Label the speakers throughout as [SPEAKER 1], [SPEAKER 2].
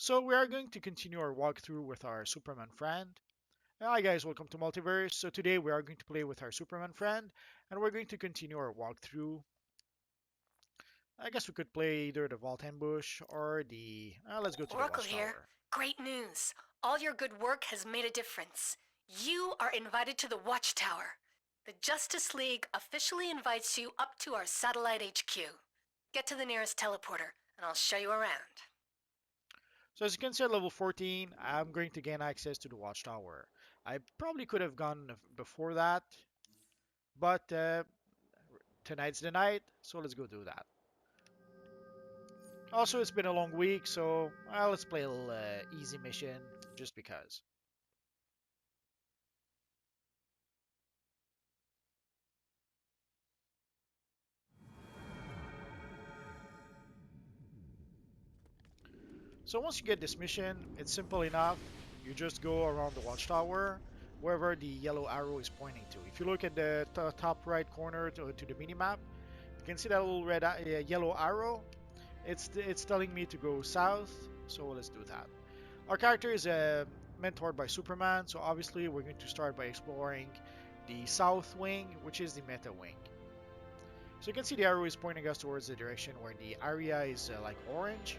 [SPEAKER 1] So we are going to continue our walkthrough with our Superman friend. Hi guys, welcome to Multiverse. So today we are going to play with our Superman friend and we're going to continue our walkthrough. I guess we could play either the Vault Ambush or let's go to the
[SPEAKER 2] Oracle here.
[SPEAKER 1] Watchtower.
[SPEAKER 2] Great news. All your good work has made a difference. You are invited to the Watchtower. The Justice League officially invites you up to our satellite HQ. Get to the nearest teleporter, and I'll show you around.
[SPEAKER 1] So as you can see at level 14, I'm going to gain access to the Watchtower. I probably could have gone before that, but tonight's the night, so let's go do that. Also, it's been a long week, so let's play a little easy mission just because. So once you get this mission, it's simple enough. You just go around the watchtower, wherever the yellow arrow is pointing to. If you look at the top right corner to the minimap, you can see that little red yellow arrow. It's telling me to go south, so let's do that. Our character is mentored by Superman, so obviously we're going to start by exploring the south wing, which is the MetaWing. So you can see the arrow is pointing us towards the direction where the area is like orange.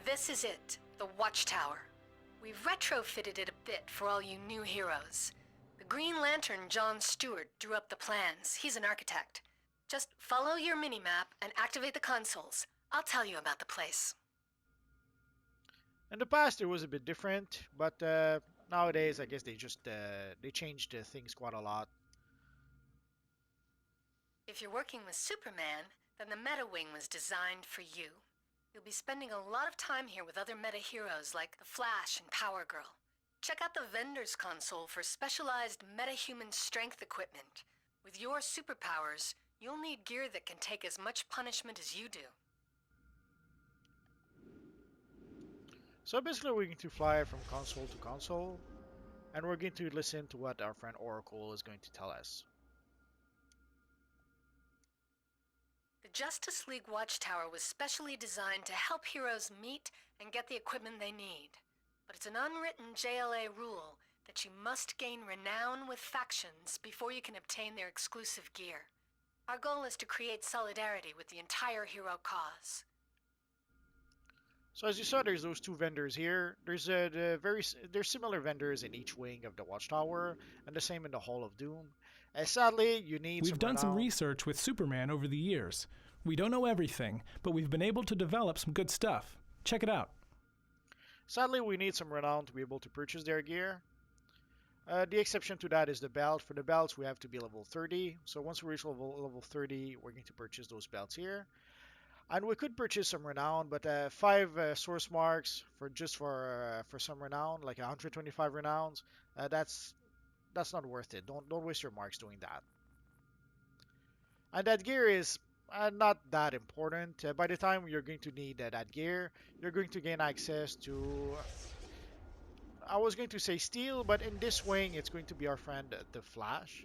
[SPEAKER 2] This is it, the Watchtower. We've retrofitted it a bit for all you new heroes. The Green Lantern John Stewart drew up the plans. He's an architect. Just follow your minimap and activate the consoles. I'll tell you about the place.
[SPEAKER 1] In the past, it was a bit different, but nowadays, I guess they changed things quite a lot.
[SPEAKER 2] If you're working with Superman, then the MetaWing was designed for you. You'll be spending a lot of time here with other meta heroes like the Flash and Power Girl. Check out the vendor's console for specialized metahuman strength equipment. With your superpowers, you'll need gear that can take as much punishment as you do.
[SPEAKER 1] So basically, we're going to fly from console to console, and we're going to listen to what our friend Oracle is going to tell us.
[SPEAKER 2] The Justice League Watchtower was specially designed to help heroes meet and get the equipment they need. But it's an unwritten JLA rule that you must gain renown with factions before you can obtain their exclusive gear. Our goal is to create solidarity with the entire hero cause.
[SPEAKER 1] So as you saw, there's those two vendors here. There's similar vendors in each wing of the Watchtower, and the same in the Hall of Doom. Sadly, you need
[SPEAKER 3] We've done some
[SPEAKER 1] renown.
[SPEAKER 3] research with Superman over the years. We don't know everything, but we've been able to develop some good stuff. Check it out.
[SPEAKER 1] Sadly, we need some renown to be able to purchase their gear. The exception to that is the belt. For the belts, we have to be level 30. So once we reach level 30, we're going to purchase those belts here. And we could purchase some renown, but 5 source marks for some renown, like 125 renowns, that's not worth it. Don't waste your marks doing that. And that gear is not that important. By the time you're going to need that gear, you're going to gain access to. I was going to say Steel, but in this wing, it's going to be our friend the Flash.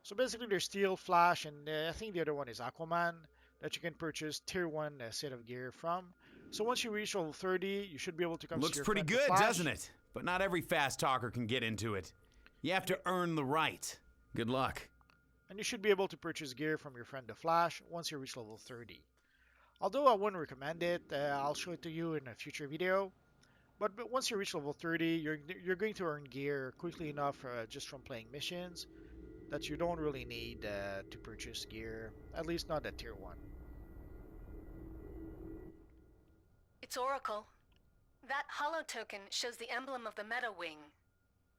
[SPEAKER 1] So basically, there's Steel, Flash, and I think the other one is Aquaman that you can purchase tier 1 set of gear from. So once you reach level 30, you should be able to come
[SPEAKER 4] Looks
[SPEAKER 1] see your
[SPEAKER 4] pretty
[SPEAKER 1] friend the
[SPEAKER 4] good,
[SPEAKER 1] Flash.
[SPEAKER 4] doesn't it? But not every fast talker can get into it. You have to earn the right. Good luck.
[SPEAKER 1] And you should be able to purchase gear from your friend the Flash once you reach level 30. Although I wouldn't recommend it, I'll show it to you in a future video. But once you reach level 30, you're going to earn gear quickly enough just from playing missions that you don't really need to purchase gear, at least not at tier 1.
[SPEAKER 2] It's Oracle. That holo token shows the emblem of the MetaWing.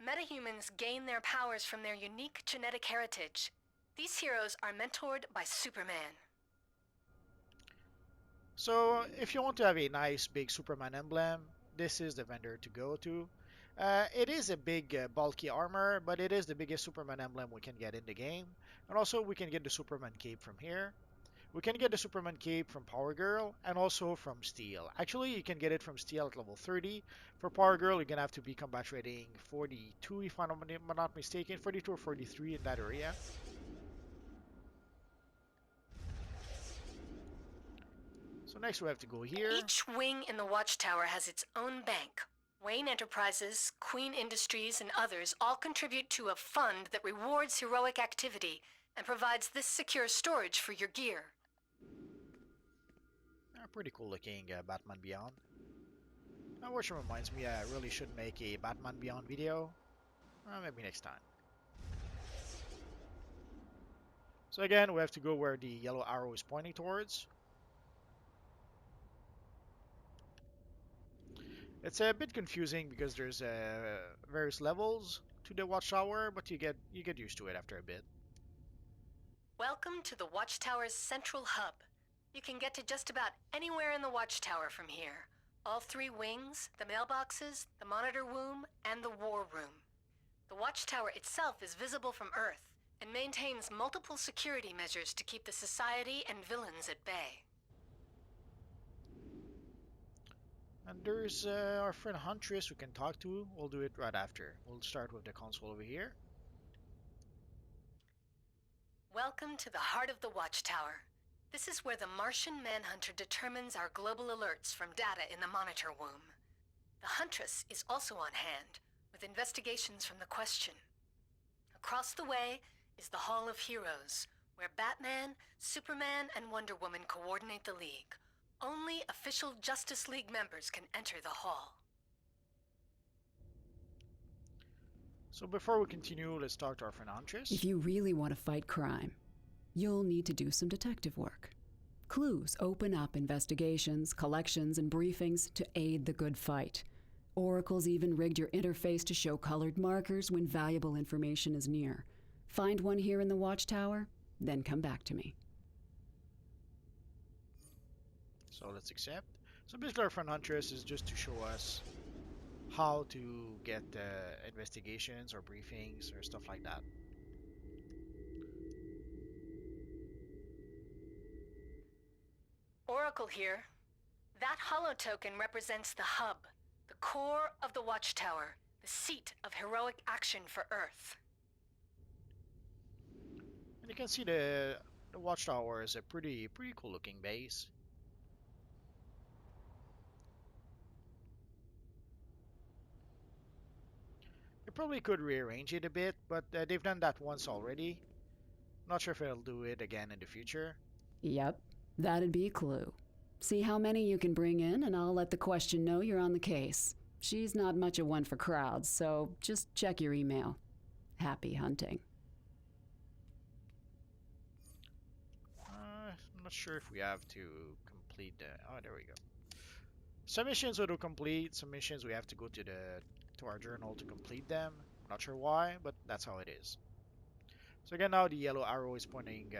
[SPEAKER 2] Metahumans gain their powers from their unique genetic heritage. These heroes are mentored by Superman.
[SPEAKER 1] So if you want to have a nice big Superman emblem, this is the vendor to go to. It is a big bulky armor, but it is the biggest Superman emblem we can get in the game. And also we can get the Superman cape from here. We can get the Superman cape from Power Girl and also from Steel. Actually, you can get it from Steel at level 30. For Power Girl, you're going to have to be combat rating 42 if I'm not mistaken, 42 or 43 in that area. So next we have to go here.
[SPEAKER 2] Each wing in the Watchtower has its own bank. Wayne Enterprises, Queen Industries, and others all contribute to a fund that rewards heroic activity and provides this secure storage for your gear.
[SPEAKER 1] Pretty cool looking Batman Beyond. Which reminds me, I really should make a Batman Beyond video. Maybe next time. So again, we have to go where the yellow arrow is pointing towards. It's a bit confusing because there's various levels to the Watchtower, but you get used to it after a bit.
[SPEAKER 2] Welcome to the Watchtower's central hub. You can get to just about anywhere in the Watchtower from here. All 3 wings, the mailboxes, the monitor room, and the war room. The Watchtower itself is visible from Earth and maintains multiple security measures to keep the Society and villains at bay.
[SPEAKER 1] And there's our friend Huntress we can talk to. We'll do it right after. We'll start with the console over here.
[SPEAKER 2] Welcome to the heart of the Watchtower. This is where the Martian Manhunter determines our global alerts from data in the monitor womb. The Huntress is also on hand, with investigations from the Question. Across the way is the Hall of Heroes, where Batman, Superman, and Wonder Woman coordinate the League. Only official Justice League members can enter the hall.
[SPEAKER 1] So before we continue, let's talk to our friend Huntress.
[SPEAKER 5] If you really want to fight crime, you'll need to do some detective work. Clues open up investigations, collections, and briefings to aid the good fight. Oracle's even rigged your interface to show colored markers when valuable information is near. Find one here in the Watchtower, then come back to me.
[SPEAKER 1] So let's accept. So basically our friend Huntress is just to show us how to get investigations or briefings or stuff like that.
[SPEAKER 2] Oracle here. That holo token represents the hub, the core of the Watchtower, the seat of heroic action for Earth.
[SPEAKER 1] And you can see the Watchtower is a pretty cool looking base. You probably could rearrange it a bit, but they've done that once already. Not sure if they'll do it again in the future.
[SPEAKER 5] Yep, that'd be a clue. See how many you can bring in, and I'll let the Question know you're on the case. She's not much of one for crowds, so just check your email. Happy hunting.
[SPEAKER 1] I'm not sure if we have to complete the... Oh, there we go. Some missions we do complete, some missions we have to go to our journal to complete them. Not sure why, but that's how it is. So again, now the yellow arrow is pointing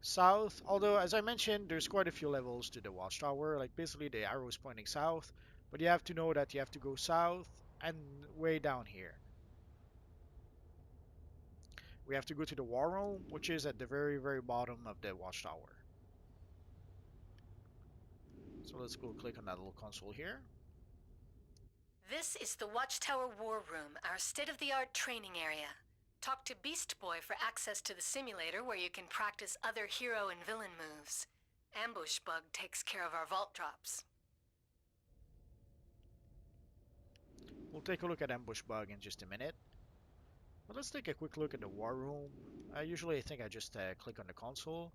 [SPEAKER 1] south. Although, as I mentioned, there's quite a few levels to the Watchtower. Like, basically, the arrow is pointing south. But you have to know that you have to go south and way down here. We have to go to the war room, which is at the very bottom of the Watchtower. So let's go click on that little console here.
[SPEAKER 2] This is the Watchtower War Room, our state-of-the-art training area. Talk to Beast Boy for access to the simulator where you can practice other hero and villain moves. Ambush Bug takes care of our vault drops.
[SPEAKER 1] We'll take a look at Ambush Bug in just a minute. But let's take a quick look at the war room. Usually I think I just click on the console.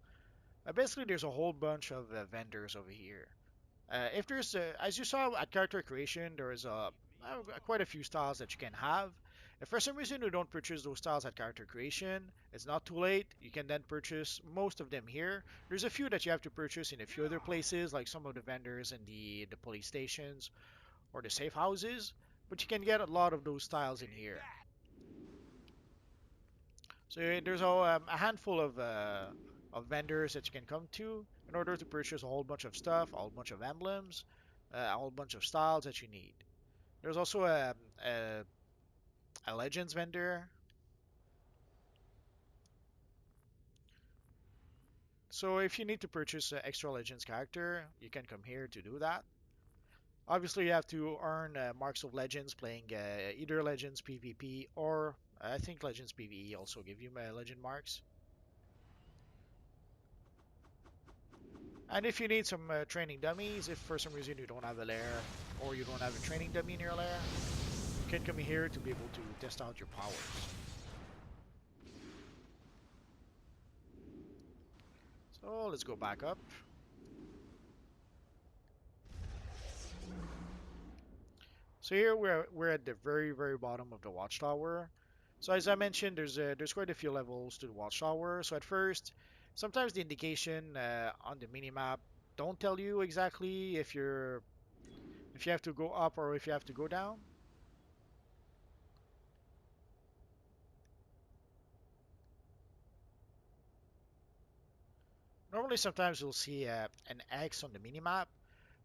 [SPEAKER 1] Basically there's a whole bunch of vendors over here. If there's, as you saw at character creation, there is quite a few styles that you can have. If for some reason you don't purchase those styles at character creation, it's not too late. You can then purchase most of them here. There's a few that you have to purchase in a few other places, like some of the vendors in the police stations or the safe houses. But you can get a lot of those styles in here. So there's a handful of vendors that you can come to in order to purchase a whole bunch of stuff, a whole bunch of emblems, a whole bunch of styles that you need. There's also a Legends vendor. So if you need to purchase an extra Legends character, you can come here to do that. Obviously, you have to earn marks of Legends playing either Legends PvP or I think Legends PvE also give you legend marks. And if you need some training dummies, if for some reason you don't have a lair or you don't have a training dummy in your lair, you can come here to be able to test out your powers. So let's go back up. So here we're at the very bottom of the watchtower. So as I mentioned, there's quite a few levels to the watchtower. So at first, sometimes the indication on the minimap don't tell you exactly if you have to go up or if you have to go down. Normally, sometimes you'll see an X on the minimap,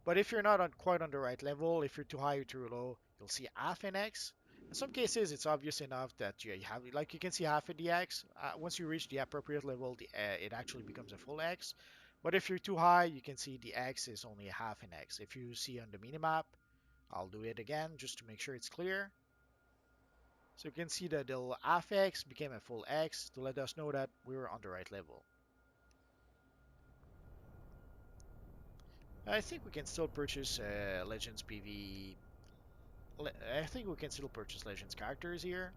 [SPEAKER 1] but if you're not quite on the right level, if you're too high or too low, you'll see half an X. In some cases, it's obvious enough that you have, like you can see half of the X. Once you reach the appropriate level, it actually becomes a full X. But if you're too high, you can see the X is only a half an X. If you see on the minimap, I'll do it again just to make sure it's clear. So you can see that the half X became a full X to let us know that we were on the right level. I think we can still purchase Legends PV. I think we can still purchase Legends characters here.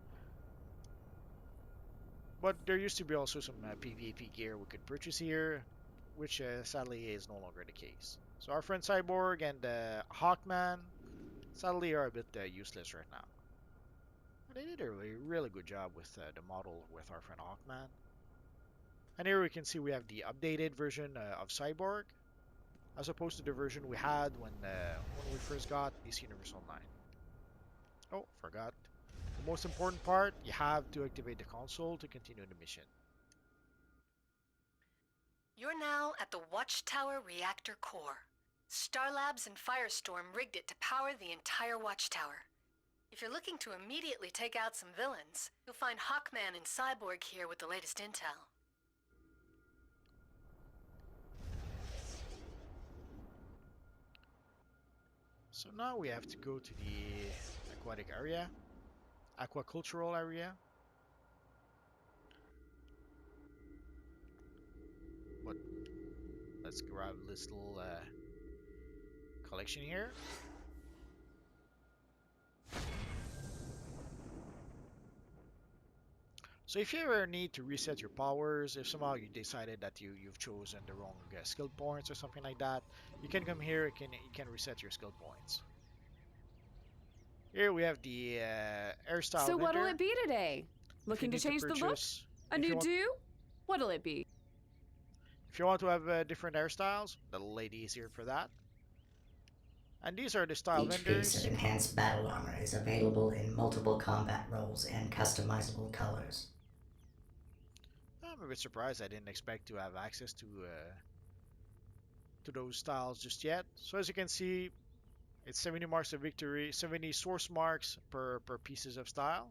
[SPEAKER 1] But there used to be also some PvP gear we could purchase here, which sadly is no longer the case. So our friend Cyborg and Hawkman sadly are a bit useless right now. But they did a really good job with the model with our friend Hawkman. And here we can see we have the updated version of Cyborg, as opposed to the version we had when we first got DC Universe Online. Oh, forgot. The most important part, you have to activate the console to continue the mission.
[SPEAKER 2] You're now at the Watchtower reactor core. Starlabs and Firestorm rigged it to power the entire Watchtower. If you're looking to immediately take out some villains, you'll find Hawkman and Cyborg here with the latest intel.
[SPEAKER 1] So now we have to go to the aquatic area, aquacultural area. But let's grab this little collection here. So if you ever need to reset your powers, if somehow you decided that you've chosen the wrong skill points or something like that, you can come here. You can reset your skill points. Here we have the hairstyle
[SPEAKER 6] So what'll
[SPEAKER 1] vendor.
[SPEAKER 6] it be today? Looking to change the look? A new do? What'll it be?
[SPEAKER 1] If you want to have different hairstyles, the lady is here for that. And these are the style
[SPEAKER 7] Each
[SPEAKER 1] vendors.
[SPEAKER 7] piece of enhanced battle armor is available in multiple combat roles and customizable colors.
[SPEAKER 1] I'm a bit surprised. I didn't expect to have access to those styles just yet. So as you can see, it's 70 marks of victory, 70 source marks per pieces of style.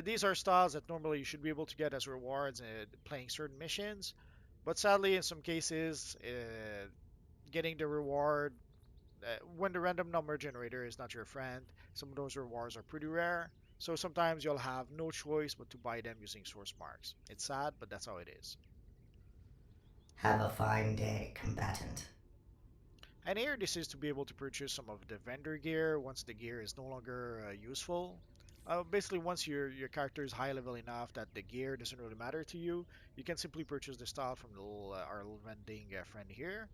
[SPEAKER 1] These are styles that normally you should be able to get as rewards playing certain missions, but sadly in some cases, getting the reward when the random number generator is not your friend, some of those rewards are pretty rare. So sometimes you'll have no choice but to buy them using source marks. It's sad, but that's how it is.
[SPEAKER 7] Have a fine day, combatant.
[SPEAKER 1] And here, this is to be able to purchase some of the vendor gear once the gear is no longer useful. Basically, once your character is high level enough that the gear doesn't really matter to you, you can simply purchase the style from our little vending friend here.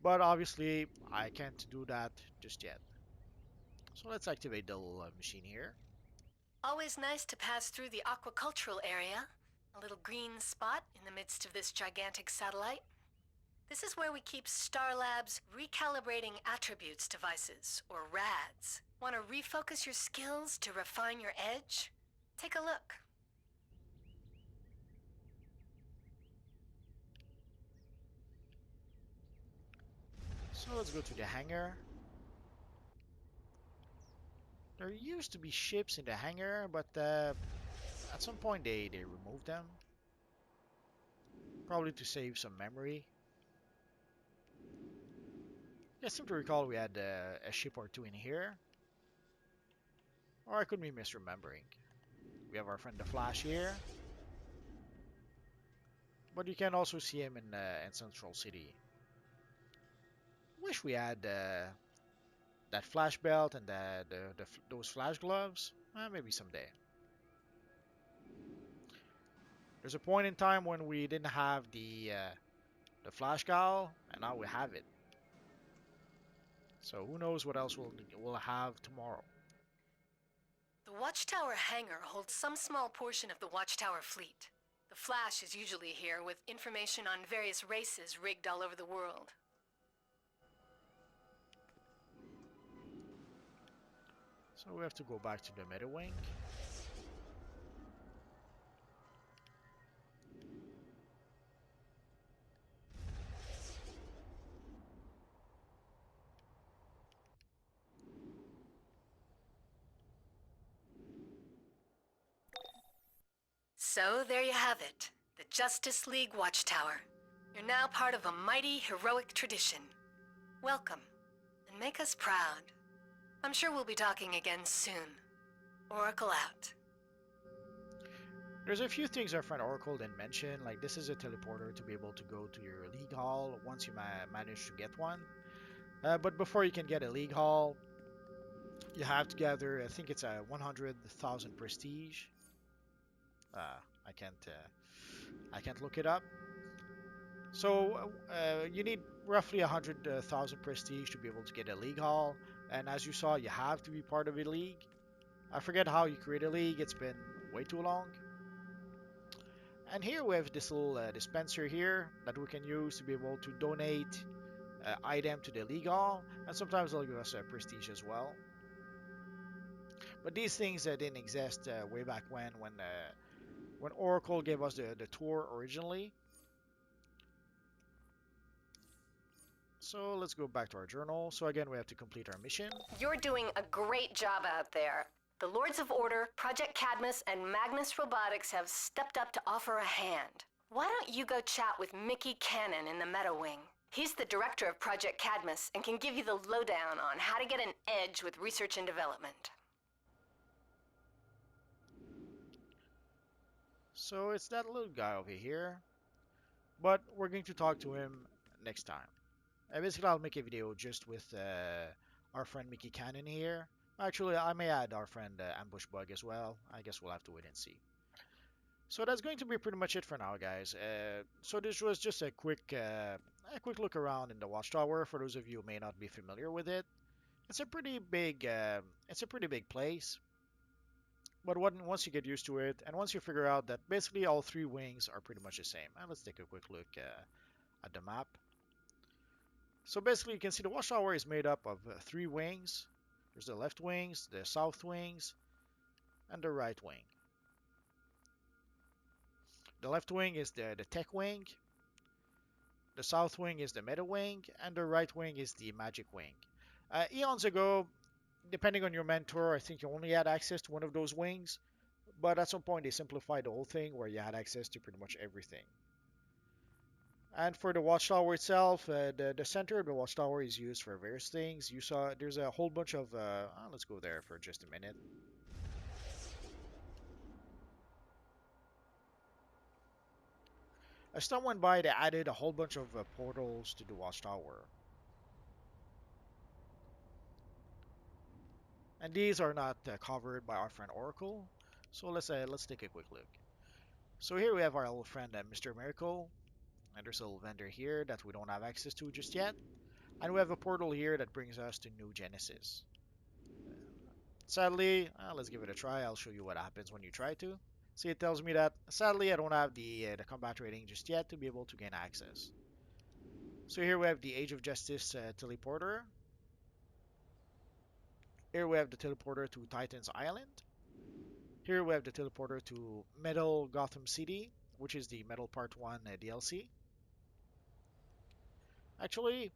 [SPEAKER 1] But obviously, I can't do that just yet. So let's activate the little machine here.
[SPEAKER 2] Always nice to pass through the aquacultural area, a little green spot in the midst of this gigantic satellite. This is where we keep Starlab's Recalibrating Attributes devices, or RADs. Want to refocus your skills to refine your edge? Take a look.
[SPEAKER 1] So let's go to the hangar. There used to be ships in the hangar, but at some point they removed them. Probably to save some memory. I seem to recall we had a ship or two in here. Or I could be misremembering. We have our friend the Flash here. But you can also see him in Central City. wish we had that flash belt and those flash gloves. Maybe someday. There's a point in time when we didn't have the flash cowl, and now we have it. So who knows what else we'll have tomorrow.
[SPEAKER 2] The Watchtower Hangar holds some small portion of the Watchtower fleet. The Flash is usually here with information on various races rigged all over the world.
[SPEAKER 1] So we have to go back to the MetaWing.
[SPEAKER 2] So there you have it, the Justice League Watchtower. You're now part of a mighty, heroic tradition. Welcome, and make us proud. I'm sure we'll be talking again soon. Oracle out.
[SPEAKER 1] There's a few things our friend Oracle didn't mention, like this is a teleporter to be able to go to your League Hall once you manage to get one. But before you can get a League Hall, you have to gather, I think it's a 100,000 prestige. I can't look it up. So you need roughly 100,000 prestige to be able to get a League Hall, and as you saw, you have to be part of a league. I forget how you create a league, it's been way too long. And here we have this little dispenser here that we can use to be able to donate item to the League Hall, and sometimes they'll give us prestige as well. But these things didn't exist way back when Oracle gave us the tour originally. So let's go back to our journal. So again, we have to complete our mission.
[SPEAKER 2] You're doing a great job out there. The Lords of Order, Project Cadmus, and Magnus Robotics have stepped up to offer a hand. Why don't you go chat with Mickey Cannon in the MetaWing? He's the director of Project Cadmus and can give you the lowdown on how to get an edge with research and development.
[SPEAKER 1] So it's that little guy over here, but we're going to talk to him next time. Basically, I'll make a video just with our friend Mickey Cannon here. Actually, I may add our friend Ambush Bug as well. I guess we'll have to wait and see. So that's going to be pretty much it for now, guys. So this was just a quick look around in the Watchtower. For those of you who may not be familiar with it, it's a pretty big place. But once you get used to it, and once you figure out that basically all three wings are pretty much the same, and let's take a quick look at the map. So basically, you can see the Watchtower is made up of three wings. There's the left wings, the south wings, and the right wing. The left wing is the tech wing. The south wing is the meta wing, and the right wing is the magic wing. Eons ago, depending on your mentor, I think you only had access to one of those wings, but at some point they simplified the whole thing where you had access to pretty much everything. And for the Watchtower itself, the center of the Watchtower is used for various things. You saw there's a whole bunch of... let's go there for just a minute. As time went by, they added a whole bunch of portals to the Watchtower. And these are not covered by our friend Oracle. So let's take a quick look. So here we have our old friend Mr. Miracle. And there's a little vendor here that we don't have access to just yet. And we have a portal here that brings us to New Genesis. Sadly, let's give it a try. I'll show you what happens when you try to. See, it tells me that, sadly, I don't have the combat rating just yet to be able to gain access. So here we have the Age of Justice teleporter. Here we have the teleporter to Titan's Island. Here we have the teleporter to Metal Gotham City, which is the Metal Part 1 DLC. Actually,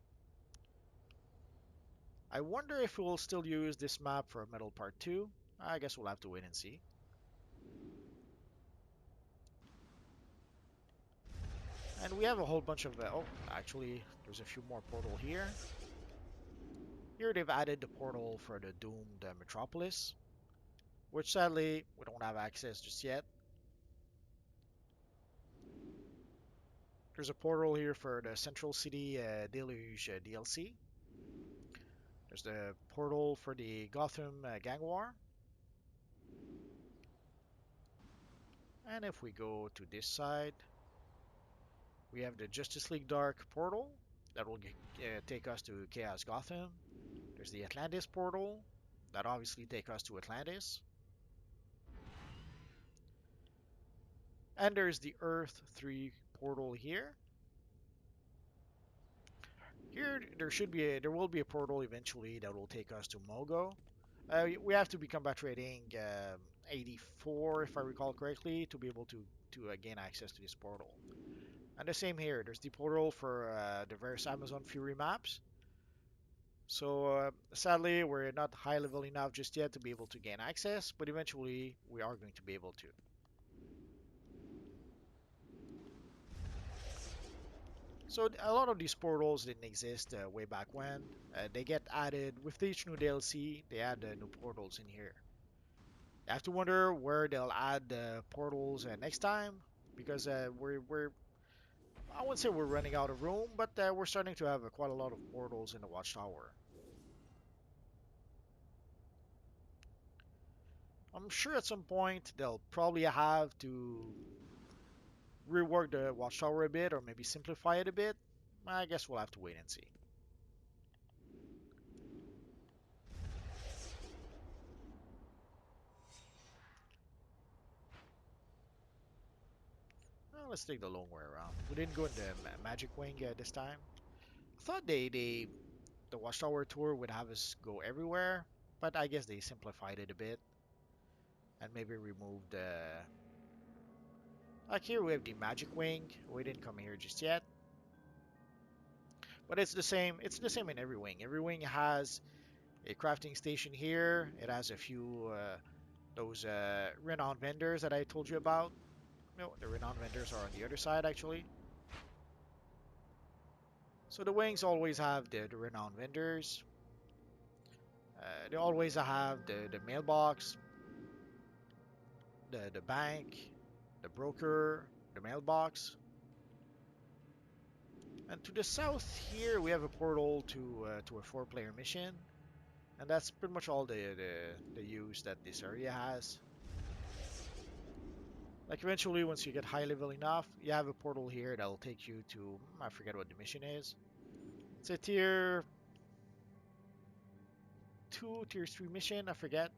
[SPEAKER 1] I wonder if we'll still use this map for Metal Part 2. I guess we'll have to wait and see. And we have a whole bunch of... oh, actually, there's a few more portal here. Here they've added the portal for the doomed Metropolis, which sadly we don't have access just yet. There's a portal here for the Central City Deluge DLC. There's the portal for the Gotham Gang War. And if we go to this side, we have the Justice League Dark portal that will take us to Chaos Gotham. There's the Atlantis portal that obviously take us to Atlantis. And there's the Earth 3 portal here. Here there will be a portal eventually that will take us to Mogo. We have to be combat rating 84 if I recall correctly to be able to gain access to this portal. And the same here. There's the portal for the various Amazon Fury maps. So sadly, we're not high level enough just yet to be able to gain access, but eventually we are going to be able to. So a lot of these portals didn't exist way back when. They get added with each new DLC. They add new portals in here. You have to wonder where they'll add portals next time, because we're I wouldn't say we're running out of room, but we're starting to have quite a lot of portals in the Watchtower. I'm sure at some point they'll probably have to rework the Watchtower a bit or maybe simplify it a bit. I guess we'll have to wait and see. Well, let's take the long way around. We didn't go in the Magic Wing this time. I thought the Watchtower tour would have us go everywhere, but I guess they simplified it a bit and maybe removed like here we have the Magic Wing. We didn't come here just yet. But it's the same in every wing. Every wing has a crafting station here. It has a few those renowned vendors that I told you about. No, the renowned vendors are on the other side actually. So the wings always have the renowned vendors. They always have the mailbox, the bank, the broker, the mailbox. And to the south here we have a portal to a 4-player mission. And that's pretty much all the use that this area has. Like eventually once you get high level enough, you have a portal here that'll take you to, I forget what the mission is. It's a tier 2, tier 3 mission, I forget.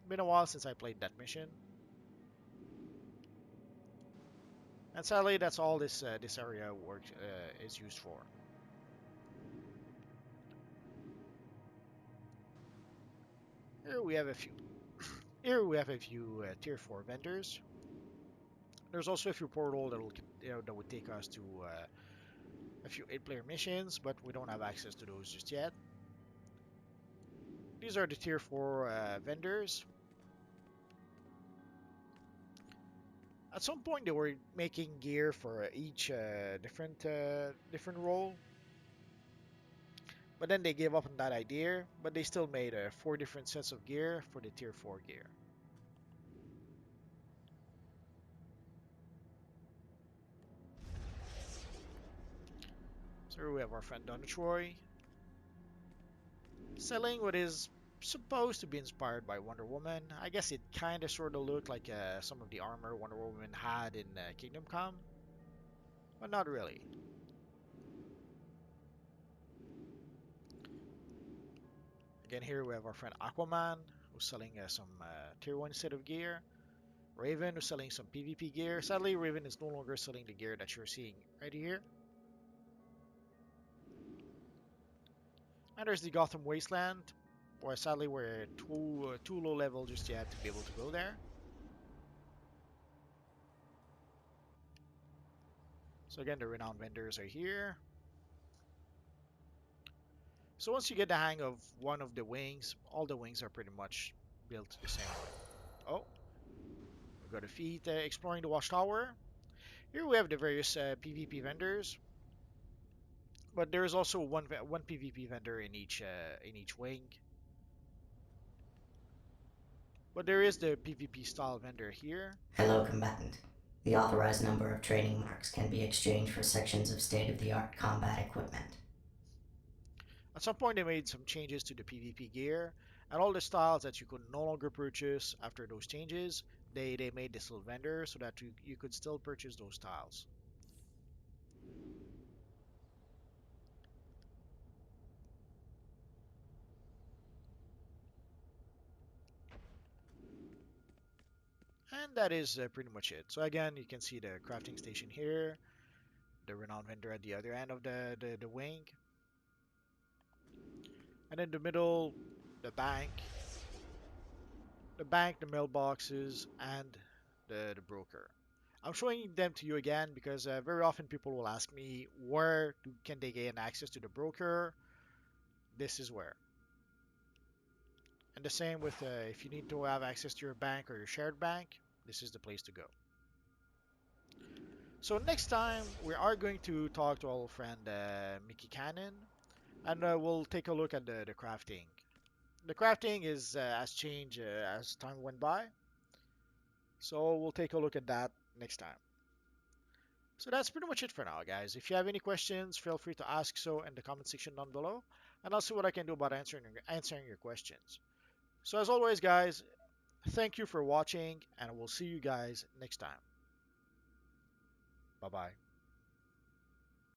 [SPEAKER 1] Been a while since I played that mission. And sadly, that's all this area is used for. Here we have a few. Here we have a few tier 4 vendors. There's also a few portal that would take us to a few 8-player missions, but we don't have access to those just yet. These are the tier 4 vendors. At some point, they were making gear for each different role, but then they gave up on that idea. But they still made 4 different sets of gear for the tier 4 gear. So here we have our friend Donna Troy selling what is supposed to be inspired by Wonder Woman. I guess it kind of sort of looked like some of the armor Wonder Woman had in Kingdom Come, but not really. Again, here we have our friend Aquaman, who's selling some tier 1 set of gear. Raven, who's selling some PvP gear. Sadly, Raven is no longer selling the gear that you're seeing right here. And there's the Gotham Wasteland. Well, sadly, we're too low level just yet to be able to go there. So again, the renowned vendors are here. So once you get the hang of one of the wings, all the wings are pretty much built the same way. Oh, we got a feat exploring the Watchtower. Here we have the various PvP vendors, but there is also one PvP vendor in each wing. But there is the PvP style vendor here.
[SPEAKER 7] Hello, combatant. The authorized number of training marks can be exchanged for sections of state-of-the-art combat equipment.
[SPEAKER 1] At some point, they made some changes to the PvP gear, and all the styles that you could no longer purchase after those changes, they made this little vendor so that you could still purchase those styles. And that is pretty much it. So again, you can see the crafting station here, the renowned vendor at the other end of the wing, and in the middle, the bank, the mailboxes, and the broker. I'm showing them to you again because very often people will ask me can they gain access to the broker. This is where. And the same with if you need to have access to your bank or your shared bank, this is the place to go. So next time we are going to talk to our old friend Mickey Cannon, and we'll take a look at the crafting. The crafting has changed as time went by, so we'll take a look at that next time. So that's pretty much it for now, guys. If you have any questions, feel free to ask so in the comment section down below, and I'll see what I can do about answering your questions. So as always, guys, thank you for watching, and we'll see you guys next time. Bye-bye.